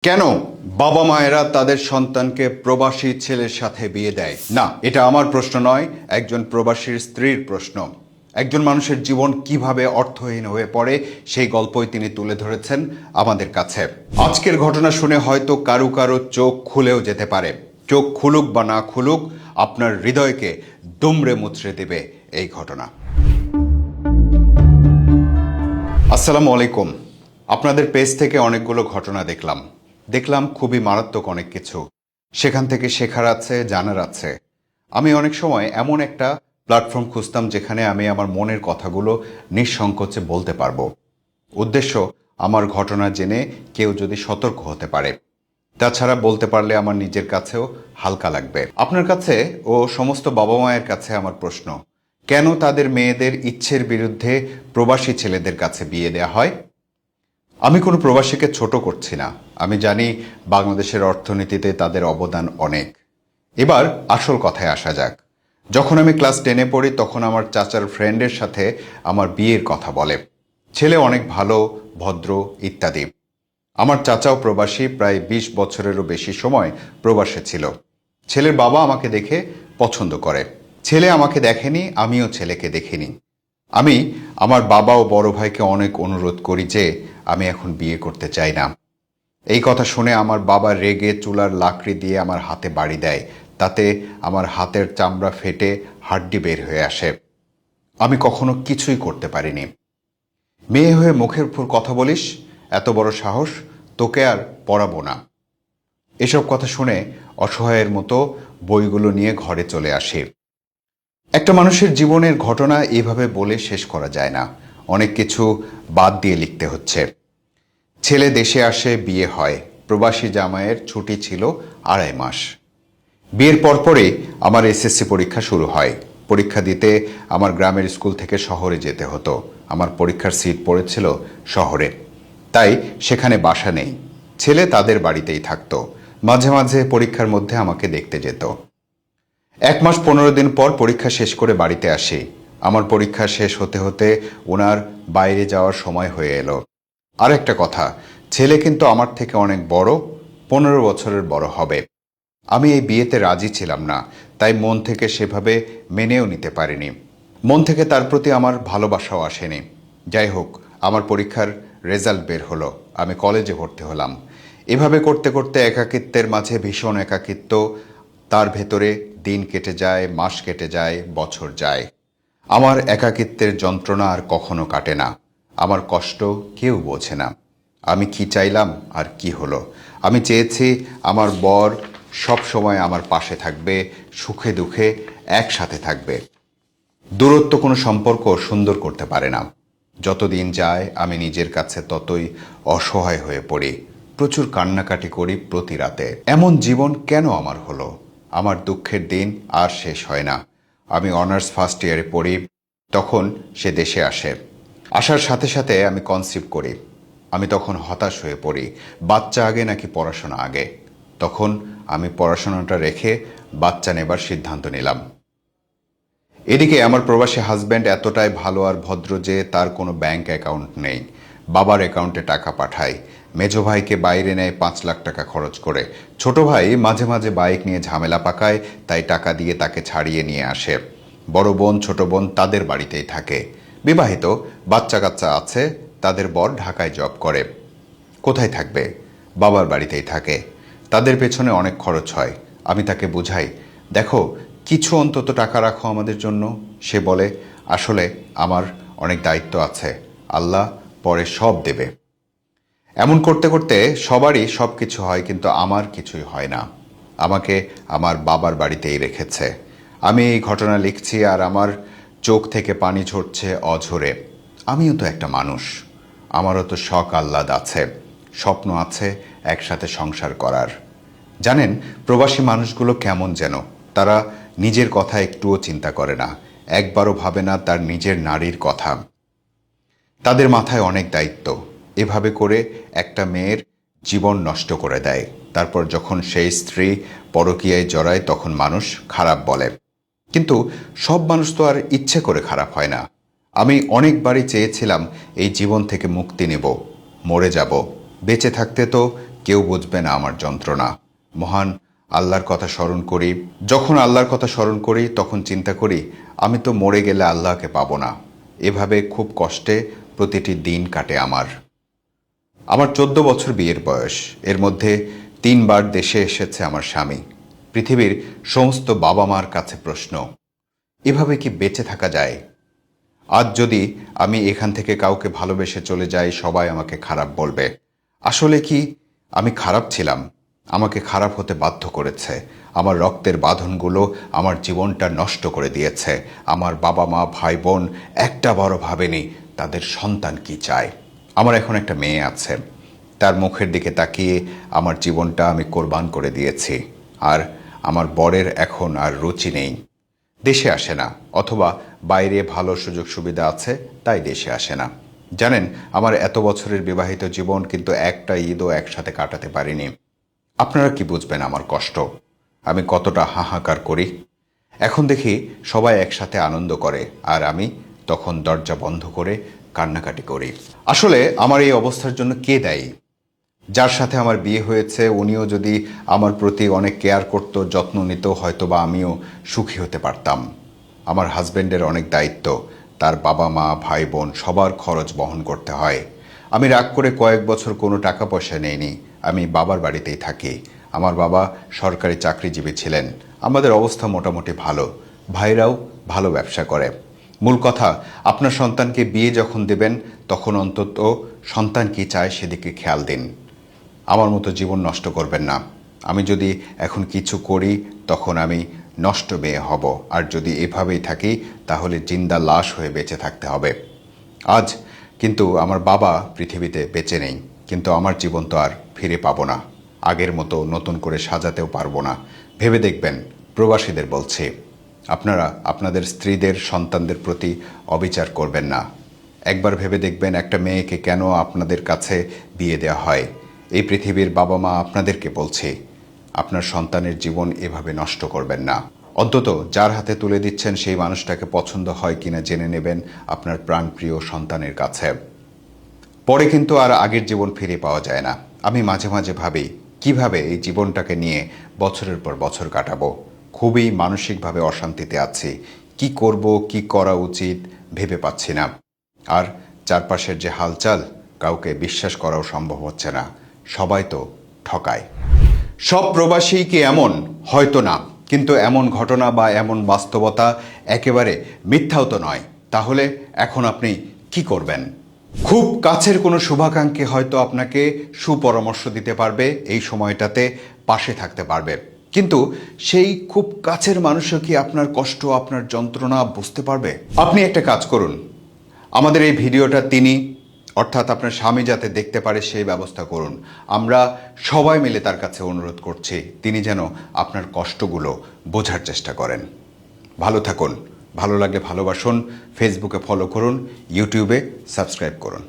কেন বাবা মায়েরা তাদের সন্তানকে প্রবাসী ছেলের সাথে বিয়ে দেয় না? এটা আমার প্রশ্ন নয়, একজন প্রবাসীর স্ত্রীর প্রশ্ন। একজন মানুষের জীবন কিভাবে অর্থহীন হয়ে পড়ে সেই গল্পই তিনি তুলে ধরেছেন আমাদের কাছে। আজকের ঘটনা শুনে হয়তো কারো কারো চোখ খুলেও যেতে পারে। চোখ খুলুক বা না খুলুক, আপনার হৃদয়কে দুমড়ে মুচড়ে দেবে এই ঘটনা। আসসালামু আলাইকুম। আপনাদের পেজ থেকে অনেকগুলো ঘটনা দেখলাম খুবই মারাত্মক অনেক কিছু। সেখান থেকে শেখার আছে, জানার আছে। আমি অনেক সময় এমন একটা প্ল্যাটফর্ম খুঁজতাম যেখানে আমি আমার মনের কথাগুলো নিঃসংকোচে বলতে পারবো। উদ্দেশ্য, আমার ঘটনা জেনে কেউ যদি সতর্ক হতে পারে। তাছাড়া বলতে পারলে আমার নিজের কাছেও হালকা লাগবে। আপনার কাছে ও সমস্ত বাবা মায়ের কাছে আমার প্রশ্ন, কেন তাদের মেয়েদের ইচ্ছের বিরুদ্ধে প্রবাসী ছেলেদের কাছে বিয়ে দেওয়া হয়? আমি কোনো প্রবাসীকে ছোট করছি না। আমি জানি বাংলাদেশের অর্থনীতিতে তাদের অবদান অনেক। এবার আসল কথায় আসা যাক। যখন আমি ক্লাস 10-এ পড়ি তখন আমার চাচার ফ্রেন্ডের সাথে আমার বিয়ের কথা বলে। ছেলে অনেক ভালো, ভদ্র ইত্যাদি। আমার চাচাও প্রবাসী, প্রায় 20 বছরেরও বেশি সময় প্রবাসে ছিল। ছেলের বাবা আমাকে দেখে পছন্দ করে। ছেলে আমাকে দেখেনি, আমিও ছেলেকে দেখিনি। আমি আমার বাবা ও বড় ভাইকে অনেক অনুরোধ করি যে আমি এখন বিয়ে করতে চাই না। এই কথা শুনে আমার বাবা রেগে চুলার লাকড়ি দিয়ে আমার হাতে বাড়ি দেয়। তাতে আমার হাতের চামড়া ফেটে হাড্ডি বের হয়ে আসে। আমি কখনো কিছুই করতে পারিনি। মেয়ে হয়ে মুখের উপর কথা বলিস, এত বড় সাহস, তোকে আর পড়াবো না। এসব কথা শুনে অসহায়ের মতো বইগুলো নিয়ে ঘরে চলে আসি। একটা মানুষের জীবনের ঘটনা এইভাবে বলে শেষ করা যায় না। অনেক কিছু বাদ দিয়ে লিখতে হচ্ছে। ছেলে দেশে আসে, বিয়ে হয়। প্রবাসী জামাইয়ের ছুটি ছিল 2.5 মাস। বিয়ের পরপরই আমার এসএসসি পরীক্ষা শুরু হয়। পরীক্ষা দিতে আমার গ্রামের স্কুল থেকে শহরে যেতে হতো। আমার পরীক্ষার সিট পড়েছিল শহরে, তাই সেখানে বাসা নেই। ছেলে তাদের বাড়িতেই থাকতো। মাঝে মাঝে পরীক্ষার মধ্যে আমাকে দেখতে যেত। 1 মাস 15 দিন পর পরীক্ষা শেষ করে বাড়িতে আসি। আমার পরীক্ষা শেষ হতে হতে ওনার বাইরে যাওয়ার সময় হয়ে এলো। আর একটা কথা, ছেলে কিন্তু আমার থেকে অনেক বড়, 15 বছরের বড় হবে। আমি এই বিয়েতে রাজি ছিলাম না, তাই মন থেকে সেভাবে মেনেও নিতে পারিনি। মন থেকে তার প্রতি আমার ভালোবাসাও আসেনি। যাই হোক, আমার পরীক্ষার রেজাল্ট বের হলো, আমি কলেজে ভর্তি হলাম। এভাবে করতে করতে একাকিত্বের মাঝে ভীষণ একাকিত্ব। তার ভেতরে দিন কেটে যায়, মাস কেটে যায়, বছর যায়। আমার একাকিত্বের যন্ত্রণা আর কখনো কাটে না। আমার কষ্ট কেউ বোঝে না। আমি কি চাইলাম আর কি হলো? আমি চেয়েছি আমার বর সব সময় আমার পাশে থাকবে, সুখে দুঃখে একসাথে থাকবে। দূরত্ব কোনো সম্পর্ক সুন্দর করতে পারে না। যত দিন যায় আমি নিজের কাছে ততই অসহায় হয়ে পড়ি। প্রচুর কান্নাকাটি করি প্রতি রাতে। এমন জীবন কেন আমার হলো? আমার দুঃখের দিন আর শেষ হয় না। আমি অনার্স ফার্স্ট ইয়ারে পড়ি, তখন সে দেশে আসে। আসার সাথে সাথে আমি কনসিভ করি। আমি তখন হতাশ হয়ে পড়ি। বাচ্চা আগে নাকি পড়াশোনা আগে? তখন আমি পড়াশোনাটা রেখে বাচ্চা নেবার সিদ্ধান্ত নিলাম। এদিকে আমার প্রবাসী হাজব্যান্ড এতটাই ভালো আর ভদ্র যে তার কোনো ব্যাংক অ্যাকাউন্ট নেই। বাবার অ্যাকাউন্টে টাকা পাঠায়। মেজো ভাইকে বাইরে নেয় 5 লাখ টাকা খরচ করে। ছোট ভাই মাঝে মাঝে বাইক নিয়ে ঝামেলা পাকায়, তাই টাকা দিয়ে তাকে ছাড়িয়ে নিয়ে আসে। বড় বোন, ছোট বোন তাদের বাড়িতেই থাকে। বিবাহিত, বাচ্চা কাচ্চা আছে। তাদের বর ঢাকায় জব করে। কোথায় থাকবে? বাবার বাড়িতেই থাকে। তাদের পেছনে অনেক খরচ হয়। আমি তাকে বুঝাই, দেখো, কিছু অন্তত টাকা রাখো আমাদের জন্য। সে বলে, আসলে আমার অনেক দায়িত্ব আছে, আল্লাহ পরে সব দেবে। এমন করতে করতে সবারই সব কিছু হয়, কিন্তু আমার কিছুই হয় না। আমাকে আমার বাবার বাড়িতেই রেখেছে। আমি এই ঘটনা লিখছি আর আমার চোখ থেকে পানি ঝরছে অঝরে। আমিও তো একটা মানুষ, আমারও তো শখ আহ্লাদ আছে, স্বপ্ন আছে একসাথে সংসার করার। জানেন, প্রবাসী মানুষগুলো কেমন যেন, তারা নিজের কথা একটুও চিন্তা করে না, একবারও ভাবে না তার নিজের নারীর কথা। তাদের মাথায় অনেক দায়িত্ব। এভাবে করে একটা মেয়ের জীবন নষ্ট করে দেয়। তারপর যখন সেই স্ত্রী পরকীয়ায় জড়ায় তখন মানুষ খারাপ বলে। কিন্তু সব মানুষ তো আর ইচ্ছে করে খারাপ হয় না। আমি অনেকবারই চেয়েছিলাম এই জীবন থেকে মুক্তি নেব, মরে যাব। বেঁচে থাকতে তো কেউ বুঝবে না আমার যন্ত্রণা। মহান আল্লাহর কথা স্মরণ করি। যখন আল্লাহর কথা স্মরণ করি তখন চিন্তা করি আমি তো মরে গেলে আল্লাহকে পাবো না। এভাবে খুব কষ্টে প্রতিটি দিন কাটে আমার। আমার 14 বছর বিয়ের বয়স। এর মধ্যে 3 বার দেশে এসেছে আমার স্বামী। পৃথিবীর সমস্ত বাবা মার কাছে প্রশ্ন, এভাবে কি বেঁচে থাকা যায়? আজ যদি আমি এখান থেকে কাউকে ভালোবেসে চলে যাই, সবাই আমাকে খারাপ বলবে। আসলে কি আমি খারাপ ছিলাম? আমাকে খারাপ হতে বাধ্য করেছে আমার রক্তের বাঁধনগুলো, আমার জীবনটা নষ্ট করে দিয়েছে। আমার বাবা মা ভাই বোন একটা বড় ভাবেনি তাদের সন্তান কি চায়। আমার এখন একটা মেয়ে আছে, তার মুখের দিকে তাকিয়ে আমার জীবনটা আমি কোরবান করে দিয়েছি। আর আমার বরের এখন আর রুচি নেই, দেশে আসে না, অথবা বাইরে ভালো সুযোগ সুবিধা আছে তাই দেশে আসে না। জানেন, আমার এত বছরের বিবাহিত জীবন কিন্তু একটা ঈদও একসাথে কাটাতে পারিনি। আপনারা কি বুঝবেন আমার কষ্ট, আমি কতটা হাহাকার করি। এখন দেখি সবাই একসাথে আনন্দ করে আর আমি তখন দরজা বন্ধ করে কান্নাকাটি করি। আসলে আমার এই অবস্থার জন্য কে দায়ী? যার সাথে আমার বিয়ে হয়েছে উনিও যদি আমার প্রতি অনেক কেয়ার করতো, যত্ন নিত, হয়তো বা আমিও সুখী হতে পারতাম। আমার হাজবেন্ডের অনেক দায়িত্ব, তার বাবা মা ভাই বোন সবার খরচ বহন করতে হয়। আমি রাগ করে কয়েক বছর কোনো টাকা পয়সা নেইনি, আমি বাবার বাড়িতেই থাকি। আমার বাবা সরকারি চাকরিজীবী ছিলেন। আমাদের অবস্থা মোটামুটি ভালো, ভাইরাও ভালো ব্যবসা করে। মূল কথা, আপনার সন্তানকে বিয়ে যখন দেবেন তখন অন্তত সন্তান কি চায় সেদিকে খেয়াল দিন। আমার মতো জীবন নষ্ট করবেন না। আমি যদি এখন কিছু করি তখন আমি নষ্ট মেয়ে হব, আর যদি এভাবেই থাকি তাহলে জিন্দা লাশ হয়ে বেঁচে থাকতে হবে। আজ কিন্তু আমার বাবা পৃথিবীতে বেঁচে নেই, কিন্তু আমার জীবন তো আর ফিরে পাবো না। আগের মতো নতুন করে সাজাতেও পারবো না। ভেবে দেখবেন, প্রবাসীদের বলছি, আপনারা আপনাদের স্ত্রীদের সন্তানদের প্রতি অবিচার করবেন না। একবার ভেবে দেখবেন একটা মেয়েকে কেন আপনাদের কাছে বিয়ে দেওয়া হয়। এই পৃথিবীর বাবা মা আপনাদেরকে বলছে, আপনার সন্তানের জীবন এভাবে নষ্ট করবেন না। অন্তত যার হাতে তুলে দিচ্ছেন সেই মানুষটাকে পছন্দ হয় কিনা জেনে নেবেন আপনার প্রাণপ্রিয় সন্তানের কাছে। পরে কিন্তু আর আগের জীবন ফিরে পাওয়া যায় না। আমি মাঝে মাঝে ভাবি কিভাবে এই জীবনটাকে নিয়ে বছরের পর বছর কাটাবো। খুবই মানসিকভাবে অশান্তিতে আছি। কি করব, কি করা উচিত ভেবে পাচ্ছি না। আর চারপাশের যে হালচাল, কাউকে বিশ্বাস করাও সম্ভব হচ্ছে না। সবাই তো ঠকায়। সব প্রবাসী কি এমন? হয়তো না, কিন্তু এমন ঘটনা বা এমন বাস্তবতা একেবারে মিথ্যাও তো নয়। তাহলে এখন আপনি কি করবেন? খুব কাছের কোনো শুভাকাঙ্ক্ষী হয়তো আপনাকে সুপরামর্শ দিতে পারবে, এই সময়টাতে পাশে থাকতে পারবে, কিন্তু সেই খুব কাছের মানুষও কি আপনার কষ্ট, আপনার যন্ত্রণা বুঝতে পারবে? আপনি একটা কাজ করুন, আমাদের এই ভিডিওটা তিনি, অর্থাৎ আপনার স্বামী যাতে দেখতে পারে সেই ব্যবস্থা করুন। আমরা সবাই মিলে তার কাছে অনুরোধ করছি তিনি যেন আপনার কষ্টগুলো বোঝার চেষ্টা করেন। ভালো থাকুন, ভালো লাগলে ভালোবাসুন, ফেসবুকে ফলো করুন, ইউটিউবে সাবস্ক্রাইব করুন।